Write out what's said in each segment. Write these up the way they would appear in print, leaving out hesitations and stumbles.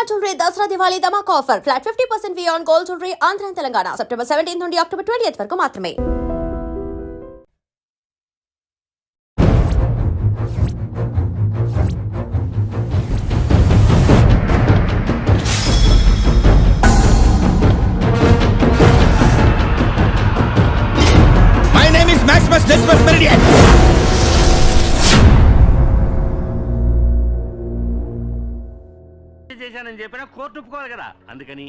Shalimar Jewelry Dasra Diwali Dhamaka offer. Flat 50% fee on gold jewelry Andhra and Telangana. September 17th నుండి October 20th వరకు మాత్రమే. My name is Maximus Decimus Meridian. చేశానని చెప్పినా court ఒప్పుకోవాలి కదా. అందుకని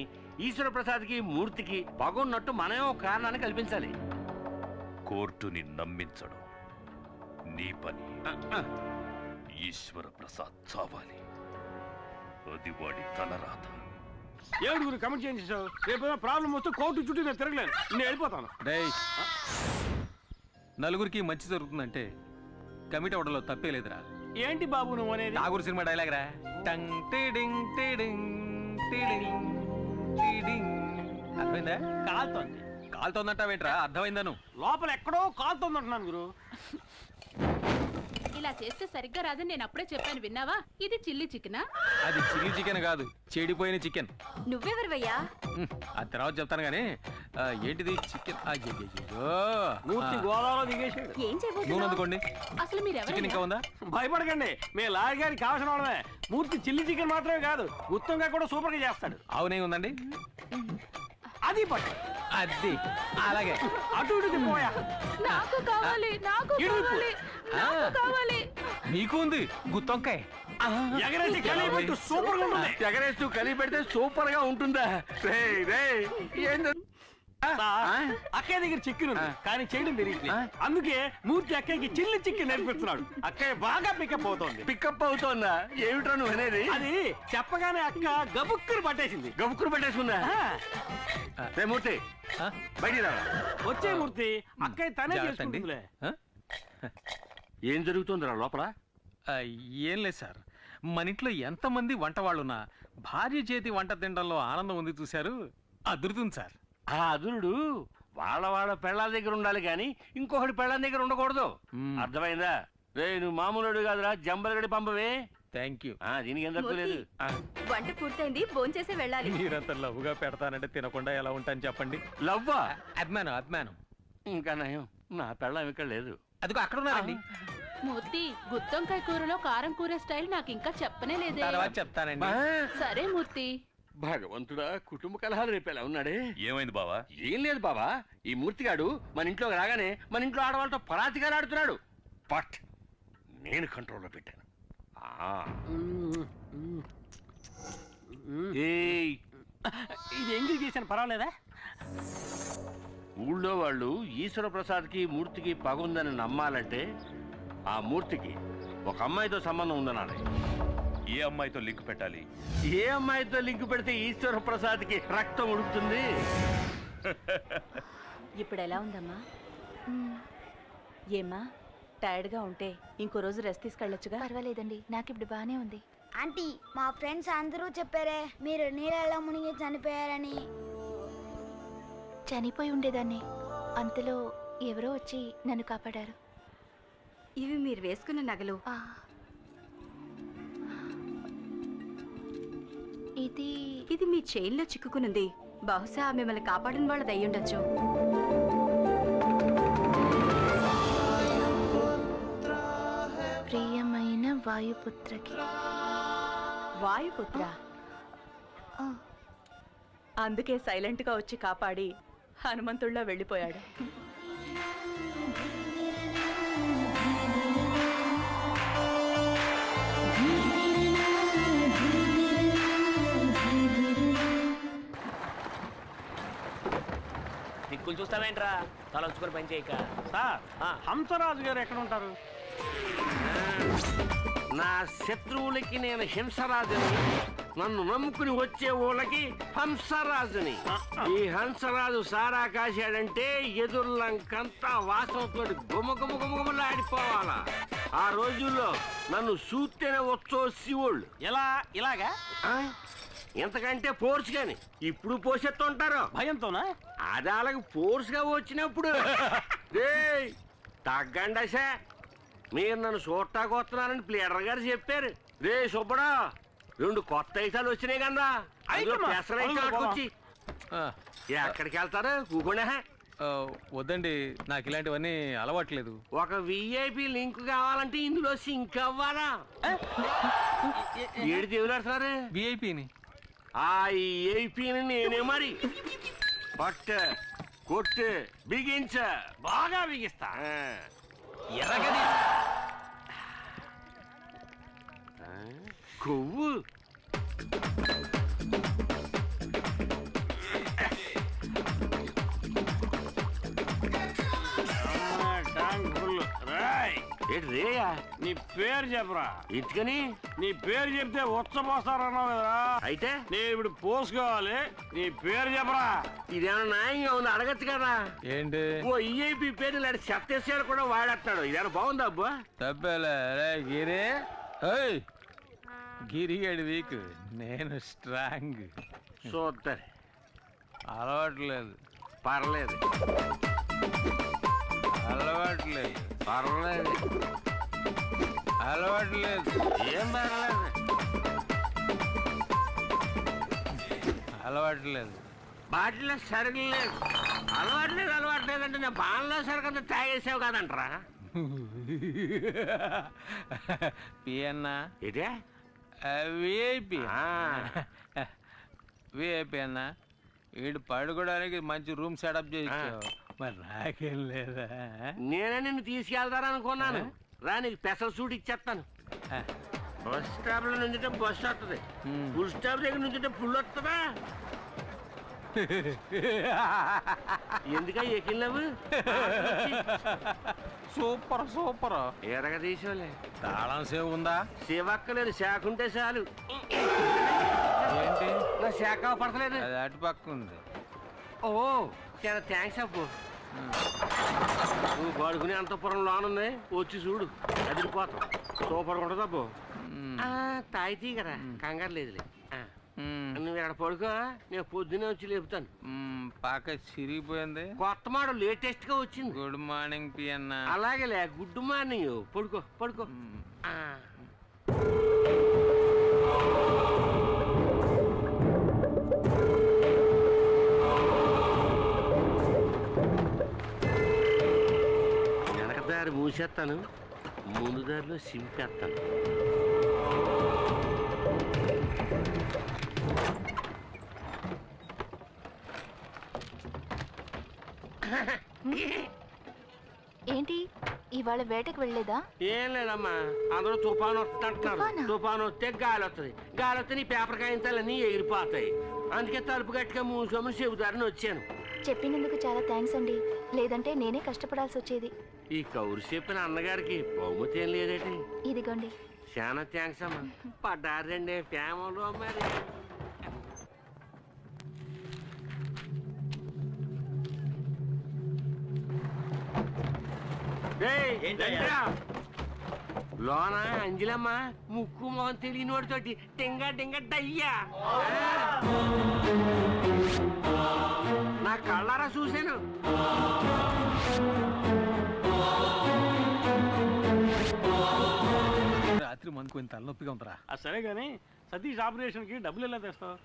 ఈశ్వర ప్రసాద్కి మూర్తికి బాగున్నట్టు మనమే ఒక కారణాన్ని కల్పించాలి. కోర్టుని నమ్మించడం నీ పని. ఈశ్వర ప్రసాద్ చావాలి, అది వాడి తలరాత. ఏడుగురు కమెంట్ చేయించావు. రేపు ప్రాబ్లం వస్తే కోర్టు చుట్టూ నేను తిరగలేను, నేను వెళ్ళిపోతాను. నలుగురికి మంచి జరుగుతుందంటే కమిటీ అవడంలో తప్పే లేదురా. ఏంటి బాబు నువ్వు అనేది? నాగూరు సినిమా డైలాగ్ రా. టంగ్ టిడింగ్ టిడింగ్ టిడింగ్ టిడింగ్. అర్థమైందా? కాలుతోంది. కాలుతోందంటావేంట్రా? అర్థమైందా? నువ్వు లోపల ఎక్కడో కాలుతోంది అంటున్నాను గురు. ఇలా చేస్తే సరిగ్గా రాదని నేను అప్పుడే చెప్పాను, విన్నావా? ఇది చిల్లీ చికెనా? అది చిల్లీ చికెన్ కాదు, చెడిపోయిన చికెన్. నువ్వెవరివయ్యా? ఆ తర్వాత చెప్తాను గానీ ఏంటిది చికెన్? మూర్తి గోదావరిలో దిగేసాడు. ఏం నూనె చేయబోతున్నావు? అందుకోండి. అసలు మీరు చికెన్ ఇంకా ఉందా? భయపడకండి, మీ లాయర్ గారికి కావాల్సిన వాళ్ళమే. మూర్తి చిల్లీ చికెన్ మాత్రమే కాదు, గుత్తంగా కూడా సూపర్ గా చేస్తాడు. అవునే ఉందండి. అది పట్టు. అది అలాగే అటు ఇటు తిప్పోయా. నాకు కావాలి, నాకు కావాలి, నాకు కావాలి. నీకు ఉంది గుత్తొంకాయ. ఎగరేసి కలిపెట్టు, సూపర్ గా ఉంటుంది. ఎగరేస్తూ కలిపి పెడితే సూపర్ గా ఉంటుందా? అక్కయ్య దగ్గర చికెన్ ఉంది కానీ చేయడం తెలియట్లేదు. అందుకే మూర్తి అక్కయ్యకి చిల్లి చికెన్ నేర్పిస్తున్నాడు. అక్కయ్య బాగా పికప్ అవుతోంది. పికప్ అవుతోందా? ఏమిటో నువ్వు అనేది? అది చెప్పగానే అక్క గబుక్కురు పట్టేసింది. గబుక్కురు పట్టేసుకుందా? మూర్తి బయటికి రా. వచ్చే మూర్తి, అక్కయ్య తనే చేసుకుంటుందిలే. ఏం జరుగుతుందిరా లోపల? ఏం లేదు సార్, మన ఇంట్లో ఎంతమంది వంట వాళ్ళున్నా భార్య చేతి వంట తినడంలో ఆనందం ఉంది చూశారు, అదురుతుంది సార్. ఆ అదురుడు వాళ్ళ పెళ్ళాల దగ్గర ఉండాలి కానీ ఇంకొకటి పెళ్ళాల దగ్గర ఉండకూడదు. అర్థమైందా? రే నువ్వు మామూలుడు కాదురా, జంబలగడి పంపవే. Thank you. దీనికి ఏం తప్పు లేదు. వంట పూర్తయింది, భోంచేసి వెళ్ళాలి. మీరంత లవ్వుగా పెడతానంటే తినకుండా ఎలా ఉంటాను చెప్పండి. లవ్వా? అభిమానం అభిమానం. ఇంకా నయం, నా పెళ్ళం ఇక్కడ లేదు. అదిగో అక్కడ ఉన్నారండి. మూర్తి, గుత్తొంకాయ కూరలో కారం కూర స్టైల్ నాకు ఇంకా చెప్పనే లేదే. తర్వాత చెప్తానండి. సరే మూర్తి. భగవంతుడా, కుటుంబ కలహాలు రేపేలా ఉన్నాడే. ఏమైంది బావా? ఏం లేదు బాబా, ఈ మూర్తిగాడు మన ఇంట్లోకి రాగానే మన ఇంట్లో ఆడవాళ్ళతో పరాతిగా ఆడుతున్నాడు. బట్ నేను కంట్రోల్లో పెట్టాను. ఇది ఎంగిల్ చేశాను, పర్వాలేదా? ఊళ్ళో వాళ్ళు ఈశ్వర ప్రసాద్కి మూర్తికి పగుందని నమ్మాలంటే ఆ మూర్తికి ఒక అమ్మాయితో సంబంధం ఉందనాలి. ఏ అమ్మాయితో లింక్ పెట్టాలి? ఏ అమ్మాయితో లింక్ పెడితే ఈశ్వర ప్రసాద్కి రక్తం ఉడుకుతుంది? ఇప్పుడు ఎలా ఉందమ్మా? ఏమ్మా, టైర్డ్గా ఉంటే ఇంకో రోజు రెస్ట్ తీసుకెళ్ళొచ్చుగా. పర్వాలేదండి, నాకు ఇప్పుడు బానే ఉంది. ఆంటీ, మా ఫ్రెండ్స్ అందరూ చెప్పారే మీరు నీళ్ళలో మునిగి చనిపోయారని. చనిపోయి ఉండేదాన్ని, అంతలో ఎవరో వచ్చి నన్ను కాపాడారు. ఇవి మీరు వేసుకున్న నగలు. ఇది మీ చైన్లో చిక్కుకునుంది. బహుశా మిమ్మల్ని కాపాడిన వాళ్ళది అయ్యుండొచ్చు. ప్రియమైన వాయుపుత్రకి. వాయుపుత్ర? అందుకే సైలెంట్ గా వచ్చి కాపాడి హనుమంతుళ్ళ వెళ్ళిపోయాడు. దిక్కులు చూస్తావేంట్రా, తల వచ్చుకొని పని చేయక. సార్, హంసరాజు గారు ఎక్కడ ఉంటారు? నా శత్రువులకి నేను హింసరాజుని, నన్ను నమ్ముకుని వచ్చే ఊళ్ళకి హంసరాజుని. ఈ హంసరాజు సారా కాశాడంటే ఎదుర్లంకంతా వాసనతో గుమగుమగుమగుమలాడిపోవాలా. ఆ రోజుల్లో నన్ను చూస్తేనే వచ్చో శివుళ్ళు. ఇలాగా ఎంతకంటే ఫోర్స్ గాని ఇప్పుడు పోసెత్తుంటారు భయంతోనా? అది అలాగ ఫోర్స్ గా వచ్చినప్పుడు తగ్గండసా, మీరు నన్ను చూడటానికి వస్తున్నారని ప్లేడర్ గారు చెప్పారు. రే సుబ్బడా, 2 కొత్త ఐటాలు వచ్చినాయి కన్నా పెసరైతే ఆ, ఎక్కడికి వెళ్తారు కూకుండా ఆ, వద్దండి, నాకు ఇలాంటివన్నీ అలవాట్లేదు. ఒక విఐపి లింక్ కావాలంటే ఇందులో సింక్ అవ్వాలా ఏడు దేవులాడుతున్నారు విఐపిని ఆ విఐపిని నేనే మరి పట్టు కొట్టు బిగించ బాగా బిగిస్తా ఎర్రగది కొవ్వు రేయా నీ పేరు చెప్పరా ఎందుకని నీ పేరు చెప్తే ఉచ్చపోస్తారన్నావు కదరా అయితే నేను ఇప్పుడు పోసుకోవాలి నీ పేరు చెప్పరా ఇదేమన్నా న్యాయంగా ఉంది అడగచ్చు కదా ఏంటి ఓ ఈఐపి పేరు ఇలాంటి చెత్తేసాడు కూడా వాడేస్తాడు ఇదేమన్నా బాగుందా అబ్బా తప్పేలే రే గిరి. ఏయ్, గిరిగాడి వీక్, నేను స్ట్రాంగ్. చూద్దరు అలవాట్లేదు పర్లేదు అలవాట్లేదు పర్లేదు అలవాట్లేదు ఏం పర్లేదు అలవాట్లేదు. బాటిలో సరుకు లేదు అలవాట్లేదు అంటే నేను బాణలో సరుకు అంతా తాగేసావు కాదంటరా పియన్నా ఇదే విఐపి విఐపి అన్నా, వీడు పడుకోవడానికి మంచి రూమ్ సెటప్ చేయించావు, మరి నాకేం లేదా? నేనే నిన్ను తీసుకెళ్తారనుకున్నాను రా నీకు స్పెషల్ సూట్ ఇచ్చేస్తాను బస్ స్టాప్ లో నుంచుంటే బస్ వస్తుంది ఫుల్ స్టాప్ దగ్గర నుంచుంటే ఫుల్ వస్తుందా ఎందుక ఎక్కినావు సూపర్ సూపర్. ఎరగ తీసుకోలే తాళం సేవ్ ఉందా? శివక్కలేదు శాఖ ఉంటే చాలు ఏంటి నా శాఖ పడతలేదు అది అటు పక్క ఉంది. ఓ చాలా థ్యాంక్స్ అప్పు నువ్వు పడుకునే అంతపురం లోనుంది వచ్చి చూడు అదిరిపోతాం సూపర్ ఉంటుంది అబ్బు తాయితీ కదా కంగారు లేదులే నువ్వు ఇక్కడ పడుకో నేను పొద్దునే వచ్చి లేపుతాను పాక చిరిగిపోయింది. కొత్త మోడల్ లేటెస్ట్ గా వచ్చింది గుడ్ మార్నింగ్ పియన్నా. అలాగేలే గుడ్ మార్నింగ్ పడుకో పడుకో వెనక దారి మూసేస్తాను ముందు దారిలో సింపేస్తాను ఏంటి ఇవాళ వేటకు వెళ్ళలేదా? ఏం లేదమ్మా అందరూ తుఫాను వస్తుంటారు తుఫాను వస్తే గాలి వస్తుంది గాలి వస్తే నీ పేపర్ కాయించాలన్నీ ఎగిరిపోతాయి అందుకే తలుపు గట్టిగా మూసుకోమని చెబుతారని వచ్చాను చెప్పినందుకు చాలా థ్యాంక్స్ అండి, లేదంటే నేనే కష్టపడాల్సి వచ్చేది. ఈ కౌరు చెప్పిన అన్నగారికి బహుమతి ఏం లేదేటి ఇదిగోండి. చాలా థ్యాంక్స్ అమ్మా పడ్డారండి ఫ్యామిలీలో మరి లోన అంజలమ్మ ముక్కు మొహం తెలియని వాడితోటి టింగ టింగ డయ్యా నా కళ్ళారా చూశాను రాత్రి మనకు ఇంత తలనొప్పిగా ఉందిరా. సరే గానీ సతీష్ ఆపరేషన్ కి డబ్బులు ఎలా తెస్తావు?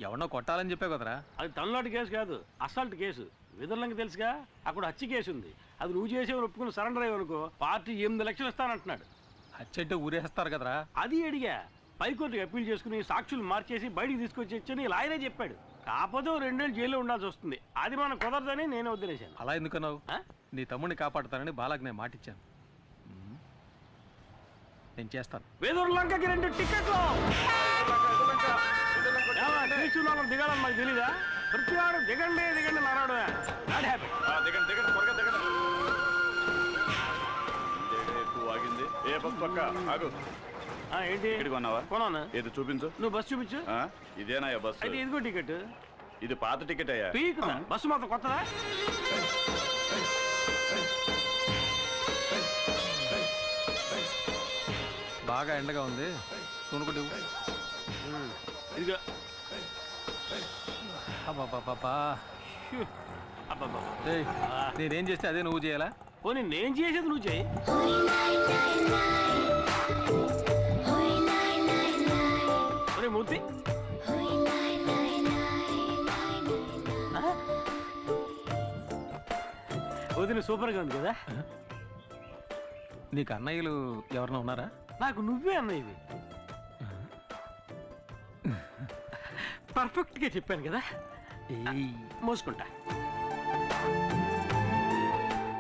ఎవరినో కొట్టాలని చెప్పావు కదరా. అది తనలాంటి కేసు కాదు, అసాల్ట్ కేసు. విదర్లంకి తెలుసుగా, అక్కడ హత్య కేసు ఉంది. అది నువ్వు చేసేవారు ఒప్పుకుని సరెండర్ అయ్యనుకో పార్టీ 8 లక్షలు ఇస్తానంటున్నాడు. హత్య అంటే ఊరేస్తారు కదరా. అది అడిగా పైకోర్టుకి అప్పీల్ చేసుకుని సాక్షులు మార్చేసి బయటికి తీసుకొచ్చి లాయనే చెప్పాడు. కాకపోతే 2 ఏళ్ళు జైల్లో ఉండాల్సి వస్తుంది. అది మనం కుదరదని నేను వదిలేశాను. అలా ఎందుకన్నావు? నీ తమ్ముడిని కాపాడుతానని బాలాకి నేను మాటిచ్చాను. నేను చేస్తాను. వేదూరులంకకి 2 టికెట్లు దిగాలని మాకు తెలీదా? ప్రతివాడు దిగండి దిగండి నారాడు ఏంటి కొన్నాను. ఏది చూపించు. నువ్వు బస్సు చూపించు. ఇదేనా బస్? అయితే ఇదిగో టికెట్. ఇది పాత టికెట్ అయ్యా. పీకుదా బస్సు మాత్రం కొత్తదా? బాగా ఎండగా ఉంది, కొనుక్కుంటూ ఇదిగో. నేనేం చేస్తే అదే నువ్వు చేయాలా? పోనీ నేను చేసేది నువ్వు చేయి. మూర్తి వదిన సూపర్గా ఉంది కదా. నీకు అన్నయ్యలు ఎవరైనా ఉన్నారా? నాకు నువ్వే అన్నయ్యవి. పర్ఫెక్ట్గా చెప్పాను కదా. మోసుకుంటా.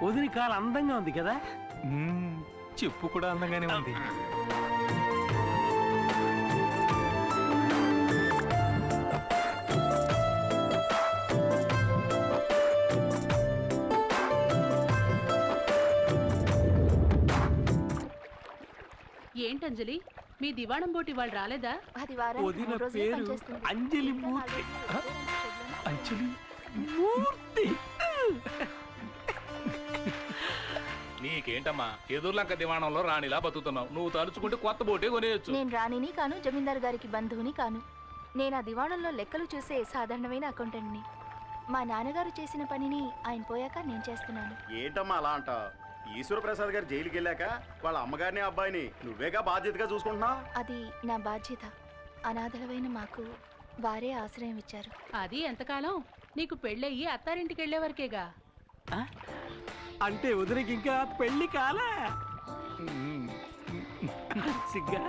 వదిన కాలు అందంగా ఉంది కదా. చెప్పు కూడా అందంగానే ఉంది. ఏంటంజలి, మీ దివాణం బోటి వాళ్ళు రాలేదా? అది వదిన పేరు అంజలి మూర్తి. అంజలి మూర్తి. నీకేంటమ్మా ఎదుర్లంక దివాణంలో రాణిలా బతుకుతున్నావు. నువ్వు తలుచుకుంటే కొత్త బోటే కొనేయచ్చు. నేను రాణిని కాను, జమీందార్ గారికి బంధువుని కాను. నేను ఆ దివాణంలో లెక్కలు చూసే సాధారణమైన అకౌంటెంట్ని. మా నాన్నగారు చేసిన పనిని ఆయన పోయాక నేను చేస్తున్నాను. ఏంటమ్మా అలా అంట? ఈశ్వర ప్రసాద్ గారు జైలుకి వెళ్ళాక వాళ్ళ అమ్మగారిని అబ్బాయిని నువ్వేగా బాధ్యతగా చూసుకుంటున్నావు. అది నా బాధ్యత. అనాథలమైన మాకు వారే ఆశ్రయం ఇచ్చారు. అది ఎంతకాలం? నీకు పెళ్ళయ్యి అత్తారింటికి వెళ్లే వరకేగా. అంటే వదినకి ఇంకా పెళ్లి కాలా? సిగ్గా.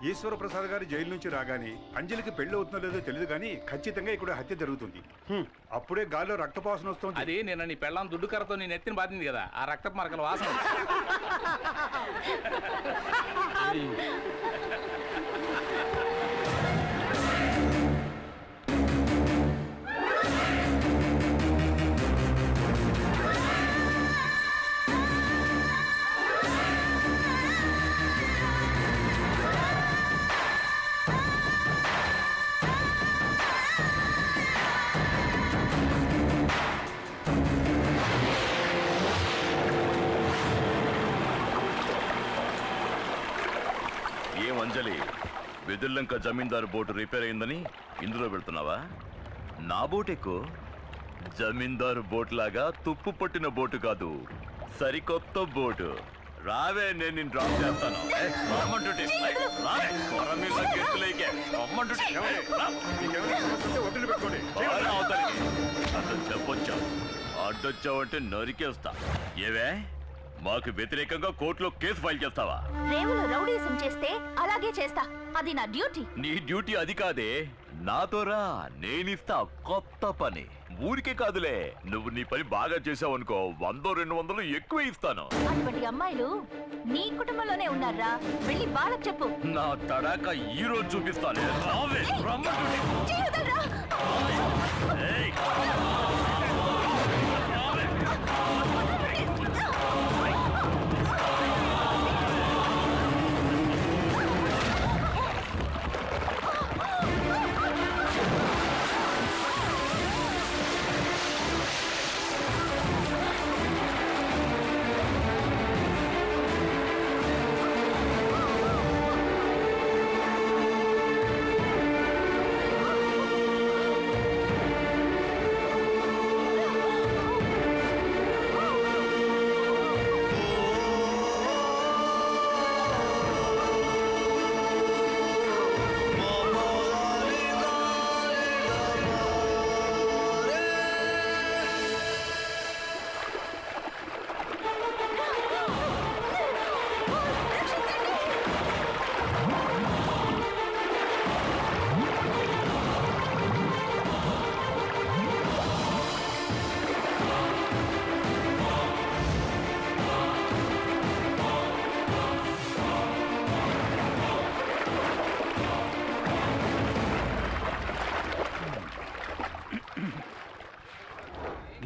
ఈశ్వర ప్రసాద్ గారు జైలు నుంచి రాగానే అంజలికి పెళ్లి అవుతుందో లేదో తెలియదు కానీ ఖచ్చితంగా ఇక్కడ హత్య జరుగుతుంది. అప్పుడే గాల్లో రక్తపాసన వస్తుంది. అది నిన్న నీ పెళ్ళాం దుడ్డు కర్రతో నీ నెత్తిని బాధింది కదా, ఆ రక్తపు మరకల వాసన. ఏం అంజలి, వెదుల్లంక జమీందారు బోటు రిపేర్ అయిందని ఇందులో పెడుతున్నావా? నా బోట్ ఎక్కువ. జమీందారు బోట్ లాగా తుప్పు పట్టిన బోటు కాదు, సరికొత్త బోటు. రావే, నేను నిన్ను డ్రాప్ చేస్తాను. చెప్పొచ్చా? అడ్డొచ్చావంటే నరికేస్తా. ఏవే, మాకు వ్యతిరేకంగా కోర్టులో కేసు ఫైల్ చేస్తావా? రేవులో రౌడీసం చేస్తే అలాగే చేస్తా. అది నా డ్యూటీ. నీ డ్యూటీ అది కాదే, నాతోరా, నేనిస్తా కొత్త పని. ఊరికే కాదులే, నువ్వు నీ పని బాగా చేసావనుకో 100-200 ఎక్కువ ఇస్తాను. అటువంటి అమ్మాయిలు నీ కుటుంబంలోనే ఉన్నారా? వెళ్ళి వాళ్ళకి చెప్పు. నా తడాక ఈ రోజు చూపిస్తాను. రావే, ఏయ్.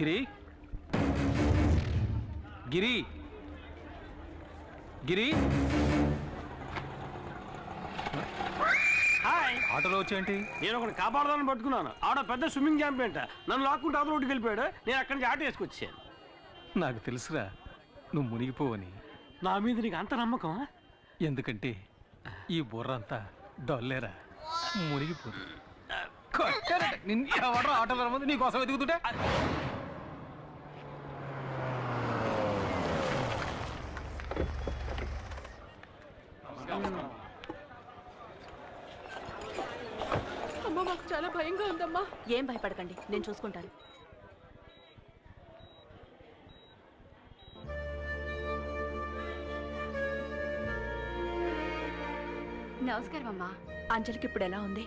గిరి, గిరి, గిరి. హాయ్. ఆటోలో వచ్చేంటి? నేను ఒకటి కాపాడదాన్ని పట్టుకున్నాను. ఆడ పెద్ద స్విమ్మింగ్ ఛాంపియన్. నన్ను లాక్కుంటే అవతల రోడ్డుకి వెళ్ళిపోయాడు. నేను అక్కడి నుంచి ఆటో వేసుకొచ్చాను. నాకు తెలుసురా నువ్వు మునిగిపోవని. నా మీద నీకు అంత నమ్మకం? ఎందుకంటే ఈ బుర్ర అంతా డొల్లేరా, మునిగిపోదు. ఎవడో ఆటోలో రమ్మంది నీకోసం ఎదుగుతుంటే. నాకు చాలా భయంగా ఉందమ్మా. ఏం భయపడకండి, నేను చూసుకుంటాను. నమస్కారం అమ్మా. అంజలికి ఇప్పుడు ఎలా ఉంది?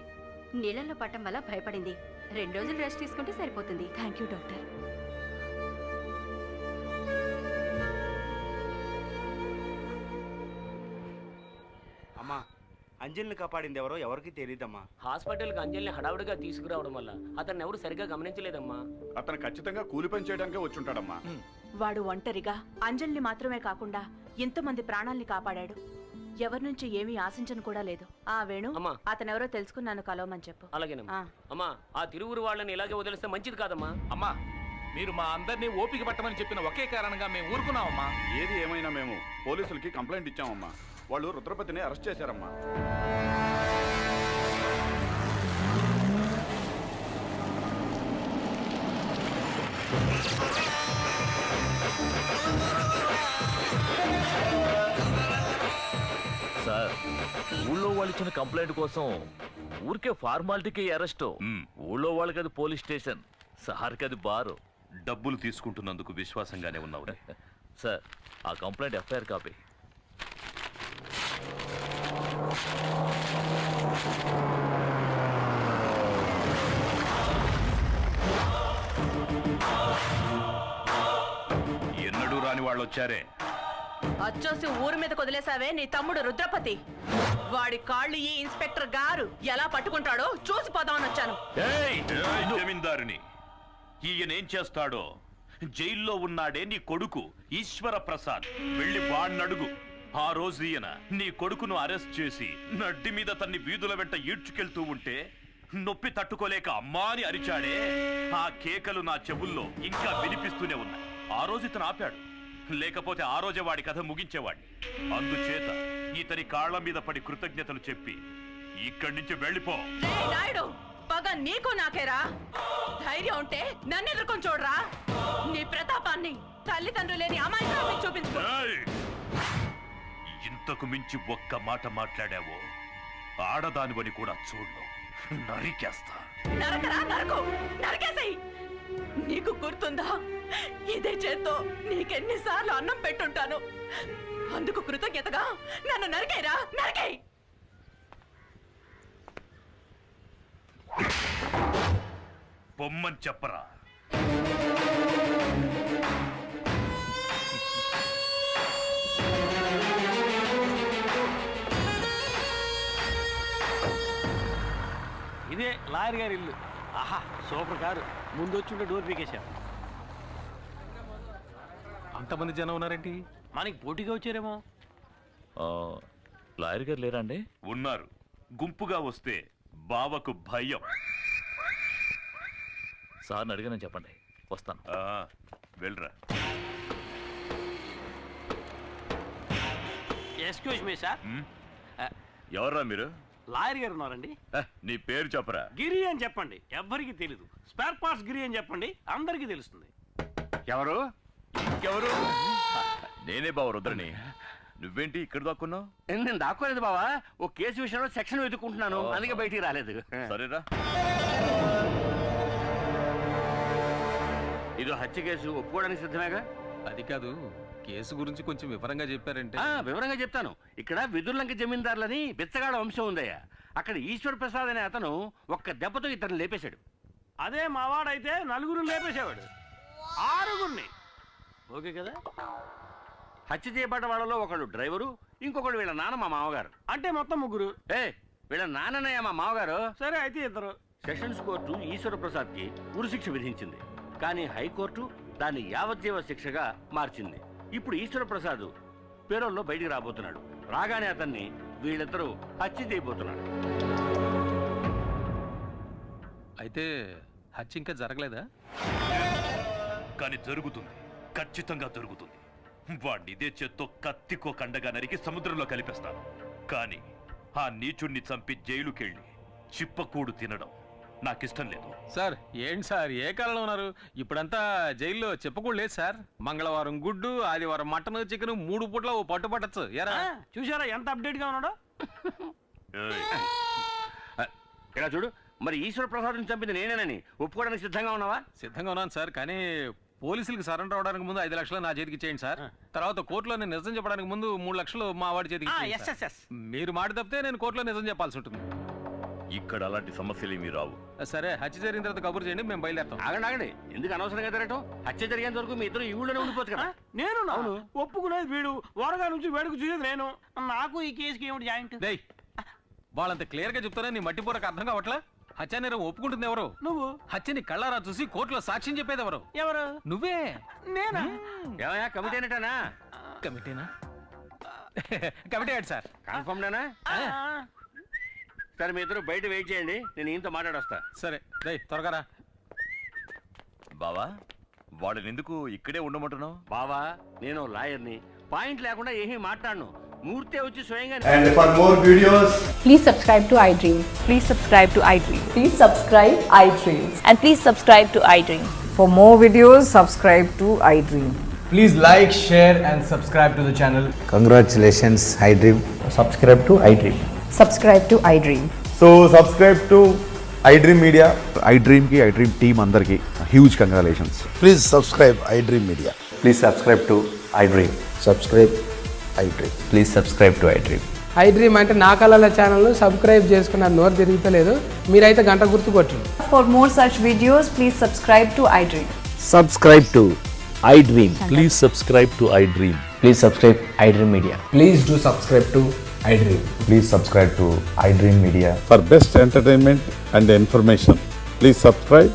నీళ్ళల్లో పట్టం వల్ల భయపడింది. 2 రోజులు రెస్ట్ తీసుకుంటే సరిపోతుంది. Thank you doctor. అమ్మా, అంజలిని కాపాడింది ఎవరో ఎవరికి తెలియదమ్మా. హాస్పిటల్కి అంజలిని హడావుడిగా తీసుకురావడం వల్ల అతన్ని ఎవరు సరిగ్గా గమనించలేదమ్మా. అతను ఖచ్చితంగా కూలి పని చేయడానికే వచ్చుంటాడమ్మా. వాడు ఒంటరిగా అంజలిని మాత్రమే కాకుండా ఇంతమంది ప్రాణాల్ని కాపాడాడు. ఎవరి నుంచి ఏమీ ఆశించను కూడా లేదు. ఆ వేణు, అతనెవరో తెలుసుకున్నాను, కలవమని చెప్పు. అలాగేనమ్మా. అమ్మా, ఆ తిరువురు వాళ్ళని ఇలాగే వదిలేస్తే మంచిది కాదమ్మా. అమ్మా, మీరు మా అందరినీ ఓపిక పట్టమని చెప్పిన ఒకే కారణంగా మేము ఊరుకున్నామమ్మా. ఏది ఏమైనా మేము పోలీసులకి కంప్లైంట్ ఇచ్చామమ్మా. వాళ్ళు రుద్రపతిని అరెస్ట్ చేశారమ్మా. సార్, ఊళ్ళో వాళ్ళు ఇచ్చిన కంప్లైంట్ కోసం ఊరికే ఫార్మాలిటీకి అరెస్ట్. ఊళ్ళో వాళ్ళకి అది పోలీస్ స్టేషన్, సార్కి అది బారు. డబ్బులు తీసుకుంటున్నందుకు విశ్వాసంగానే ఉన్నావు. సార్, ఆ కంప్లైంట్ ఎఫ్ఐఆర్ కాపీ. ఎన్నడూ రాని వాళ్ళు వచ్చారే. అచ్చోసి ఊరి మీద వదిలేసావే నీ తమ్ముడు రుద్రపతి. వాడి కాళ్ళు ఈ ఇన్స్పెక్టర్ గారు ఎలా పట్టుకుంటాడో చూసిపోదామని వచ్చాను. జమీందారుని ఈయనేం చేస్తాడో. జైల్లో ఉన్నాడే నీ కొడుకు ఈశ్వర ప్రసాద్, వెళ్ళి వాణ్ణడుగు. ఆ రోజు ఈయన నీ కొడుకును అరెస్ట్ చేసి నడ్డి మీద తన్ని వీధుల వెంట ఈడ్చుకెళ్తూ ఉంటే నొప్పి తట్టుకోలేక అమ్మా అని అరిచాడే. ఆ కేకలు నా చెవుల్లో ఇంకా వినిపిస్తూనే ఉన్నాయి. ఆ రోజు ఇతను ఆపాడు, లేకపోతే ఆ రోజే వాడి కథ ముగించేవాడిని. అందుచేత ఇతని కాళ్ల మీద పడి కృతజ్ఞతలు చెప్పి ఇక్కడి నుంచి వెళ్ళిపో. నాయుడు, పగ నీకు నాకేరా? ధైర్యం ఉంటే నన్ను ఎదుర్కొని చూడరా. నీ ప్రతాపాన్ని తల్లిదండ్రులు లేని అమాయకురాల్ని చూపించు. ఇంతకు మించి ఒక్క మాట మాట్లాడావో ఆడదానివని కూడా చూడు, నరికేస్తా. నరకరా, నరకు, నరికేసేయ్. నీకు గుర్తుందా, ఇదే చేత్తో నీకెన్నిసార్లు అన్నం పెట్టుంటాను. అందుకు కృతజ్ఞతగా నన్ను నరికేరా, నరికేయ్. పొమ్మని చెప్పరా. ఇదే లాయర్ గారి ఇల్లు. ఆహా, సూపర్ కారు. ముందు వచ్చి డోర్ పీకేశారు. అంతమంది జనం ఉన్నారేంటి? మనకి పోటీగా వచ్చారేమో. లాయర్ గారు లేరా అండి? ఉన్నారు. గుంపుగా వస్తే బావకు భయం. సార్ని అడిగానని చెప్పండి, వస్తాను. వెళ్ళరా. Excuse me sir. ఎవర్రా మీరు? లాయర్ గారు ఉన్నారండి. నీ పేరు చెప్పరా. గిరి అని చెప్పండి, ఎవ్వరికి తెలీదు. స్పేర్ పార్ట్స్ గిరి అని చెప్పండి, అందరికీ తెలుస్తుంది. ఎవరు? ఇంకెవరు? నేనే బావ రుద్రని. నువ్వేంటి ఇక్కడ దాక్కున్నావు? నేను దాక్కోలేదు బావా, ఓ కేసు విషయంలో సెక్షన్ వెతుక్కుంటున్నాను, అందుకే బయటికి రాలేదు. సరేరా. ఇదో హత్య కేసు, ఒప్పుకోవడానికి సిద్ధమేగా? అది కాదు, కేసు గురించి కొంచెం వివరంగా చెప్పారంటే. వివరంగా చెప్తాను. ఇక్కడ విదుర్లంక జమీందారులని బిచ్చగాడ వంశం ఉందయ్యా. అక్కడ ఈశ్వర్ ప్రసాద్ అనే అతను ఒక్క దెబ్బతో ఇతను లేపేశాడు. అదే మావాడైతే 4 లేపేసేవాడు, 6. ఓకే కదా? హత్య చేయబడ్డ వాళ్ళలో ఒకడు డ్రైవరు, ఇంకొకడు వీళ్ళ నాన్న మా మామగారు. అంటే మొత్తం 3. వీళ్ళ నాన్ననయ్య మా మామగారు. సరే, అయితే 2. సెషన్స్ కోర్టు ఈశ్వర ప్రసాద్ కి ఉరిశిక్ష విధించింది, కానీ హైకోర్టు దాన్ని యావజ్జీవ శిక్షగా మార్చింది. ఇప్పుడు ఈశ్వర ప్రసాద్ పేరోల్లో బయటికి రాబోతున్నాడు. రాగానే అతన్ని వీళ్ళిద్దరూ హత్య చేయబోతున్నాడు. అయితే హత్య ఇంకా జరగలేదా? కానీ జరుగుతుంది, ఖచ్చితంగా జరుగుతుంది. వాడిని ఇదే చేత్తో కత్తికో కండగా నరికి సముద్రంలో కలిపేస్తాను. కానీ ఆ నీచుణ్ణి చంపి జైలుకెళ్ళి చిప్పకూడు తినడం నాకిష్టం లేదు. సార్, ఏంటి సార్, ఏ కాలంలో ఉన్నారు? ఇప్పుడంతా జైల్లో చెప్పకూడదు లేదు సార్. మంగళవారం గుడ్డు, ఆదివారం మటన్, చికెన్, 3 పూట్ల ఓ పట్టు పట్టచ్చు. ఎరా చూసారా ఎంత అప్డేట్ గా ఉన్నాడో? ఇలా చూడు, మరి ఈశ్వర ప్రసాద్ చంపింది నేనేనని ఒప్పుకోవడానికి సిద్ధంగా ఉన్నావా? సిద్ధంగా ఉన్నాను సార్, కానీ పోలీసులకు సరెండర్ అవడానికి ముందు 5 లక్షలు నా చేతికి ఇచ్చేయండి సార్. తర్వాత కోర్టులో నేను నిజం చెప్పడానికి ముందు 3 లక్షలు మా వాడి చేతికి ఇచ్చేయండి సార్. మీరు మాట తప్పితే నేను కోర్టులో నిజం చెప్పాల్సి ఉంటుంది. ఇక్కడ అలాంటి సమస్యలు ఏమీ రావు. సరే, హత్య జరిగిన తర్వాత కబురు చేయండి, మేము బయలుదేరుతాం. ఆగండి, ఎందుకు అనవసరంగా తిరగటం? హత్య జరిగేంత వరకు మీ ఇద్దరు ఈ ఊళ్ళోనే ఉండిపోవచ్చు కదా. నేను ఒప్పుకునేది వీడు, వరగా నుంచి వేడుకు చూసేది నేను. నాకు ఈ కేసుకి ఏమిటి జాయింట్? వాళ్ళంత క్లియర్ గా చెప్తానే నీ మట్టిపూరకు అర్థం కావట్లా? హత్య నేరం ఒప్పుకుంటుంది ఎవరు? నువ్వు. హత్యని కళ్ళారా చూసి కోర్టులో సాక్ష్యం చెప్పేది ఎవరు? ఎవరు? నువ్వే. నేనా? ఏమయ్యా, కమిటీనేటనా? కమిటీనా? Committee sir. కన్ఫర్మ్డేనా? సరే, మీ ఇద్దరు బయట వెయిట్ చేయండి, నేను ఈయనతో మాట్లాడొస్తా. సరే, త్వరగా రా. బావా, వాడిని ఎందుకు ఇక్కడే ఉండమంటున్నావు? బావా, నేను లాయర్ని, పాయింట్ లేకుండా ఏమీ మాట్లాడను. మూర్తే వచ్చి స్వయంగా. And for more videos, Please subscribe to iDream. Please subscribe to iDream. Please subscribe iDream. And please subscribe to iDream. For more videos, subscribe to iDream. Please like, share and subscribe to the channel. Congratulations, iDream. Subscribe to iDream. Subscribe to iDream. so subscribe to iDream Media. iDream ki iDream team andarki huge congratulations. Please subscribe iDream Media. Please subscribe to iDream. Subscribe iDream. Please subscribe to iDream. iDream అంటే నా కళల channel subscribe చేసుకున్న నోరు తిరుగుతలేదు, మీరైతే గంట గుర్తు కొట్టండి. For more such videos, please subscribe to iDream. Subscribe to iDream. Please subscribe to iDream. Please subscribe iDream Media. Please do subscribe to iDream. Please subscribe to iDream Media. For best entertainment and information, please subscribe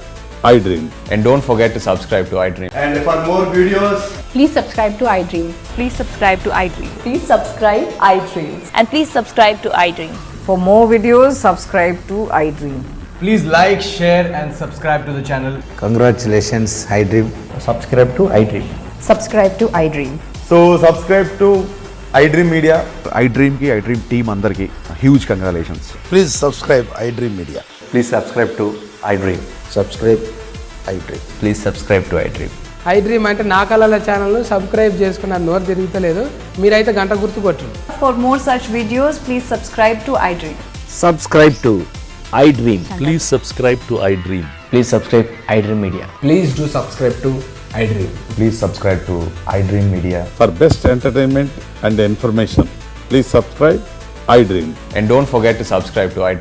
iDream. And don't forget to subscribe to iDream. And for more videos, Please subscribe to iDream. Please subscribe to iDream. Please subscribe iDream. And please subscribe to iDream. For more videos, subscribe to iDream. Please like, share and subscribe to the channel. Congratulations, iDream. Subscribe to iDream. Subscribe to iDream. so subscribe to iDream Media. iDream ki iDream team andarki huge congratulations. Please subscribe iDream Media. Please subscribe to iDream. Subscribe iDream. Please subscribe to iDream. iDream అంటే నా కళల channel subscribe చేసుకున్న నోరు తిరుగుతలేదు, మీరైతే గంట గుర్తు కొట్టండి. For more such videos, please subscribe to iDream. Subscribe to iDream. Please subscribe to iDream. Please subscribe iDream Media. Please do subscribe to iDream. Please subscribe to iDream Media. For best entertainment and information, please subscribe iDream. And don't forget to subscribe to iDream.